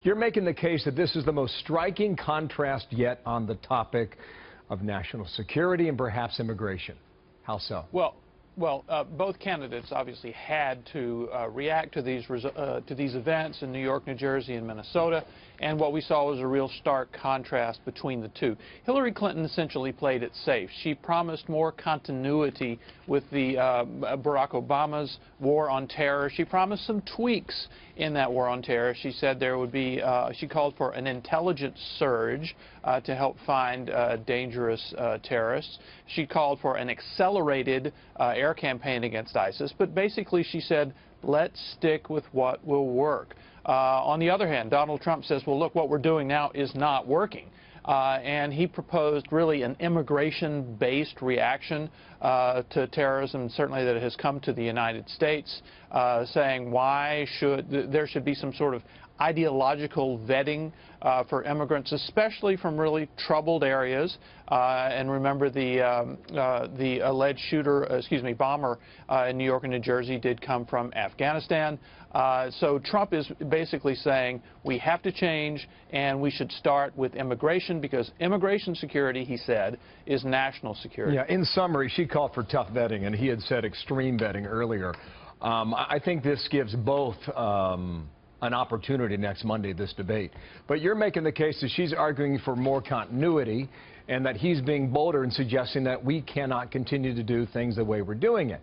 You're making the case that this is the most striking contrast yet on the topic of national security and perhaps immigration. How so? Well, both candidates obviously had to react to these events in New York, New Jersey, and Minnesota, and what we saw was a real stark contrast between the two. Hillary Clinton essentially played it safe. She promised more continuity with the Barack Obama's war on terror. She promised some tweaks in that war on terror. She said there would be, she called for an intelligence surge to help find dangerous terrorists. She called for an accelerated air campaign against ISIS, but basically she said, let's stick with what will work. On the other hand, Donald Trump says, well, look, what we're doing now is not working. And he proposed really an immigration-based reaction to terrorism, certainly that has come to the United States, saying there should be some sort of ideological vetting for immigrants, especially from really troubled areas. And remember, the alleged bomber in New York and New Jersey did come from Afghanistan. So Trump is basically saying we have to change, and we should start with immigration, because immigration security, he said, is national security. Yeah, in summary, she called for tough vetting, and he had said extreme vetting earlier. I think this gives both an opportunity next Monday, this debate. But you're making the case that she's arguing for more continuity and that he's being bolder and suggesting that we cannot continue to do things the way we're doing it.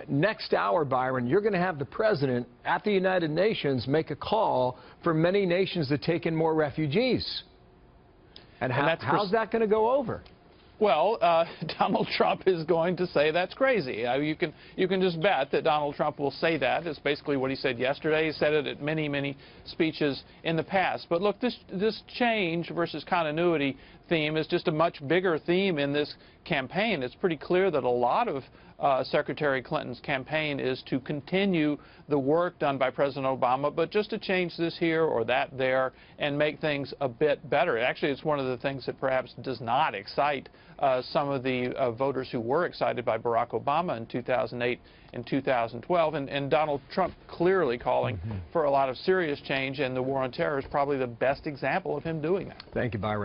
Next hour, Byron, you're going to have the president at the United Nations make a call for many nations to take in more refugees. And how's that going to go over? Well, Donald Trump is going to say that's crazy. You can just bet that Donald Trump will say that. It's basically what he said yesterday. He said it at many, many speeches in the past. But look, this change versus continuity theme is just a much bigger theme in this campaign. It's pretty clear that a lot of Secretary Clinton's campaign is to continue the work done by President Obama, but just to change this here or that there and make things a bit better. Actually, it's one of the things that perhaps does not excite some of the voters who were excited by Barack Obama in 2008 and 2012, and Donald Trump clearly calling for a lot of serious change, and the war on terror is probably the best example of him doing that. Thank you, Byron.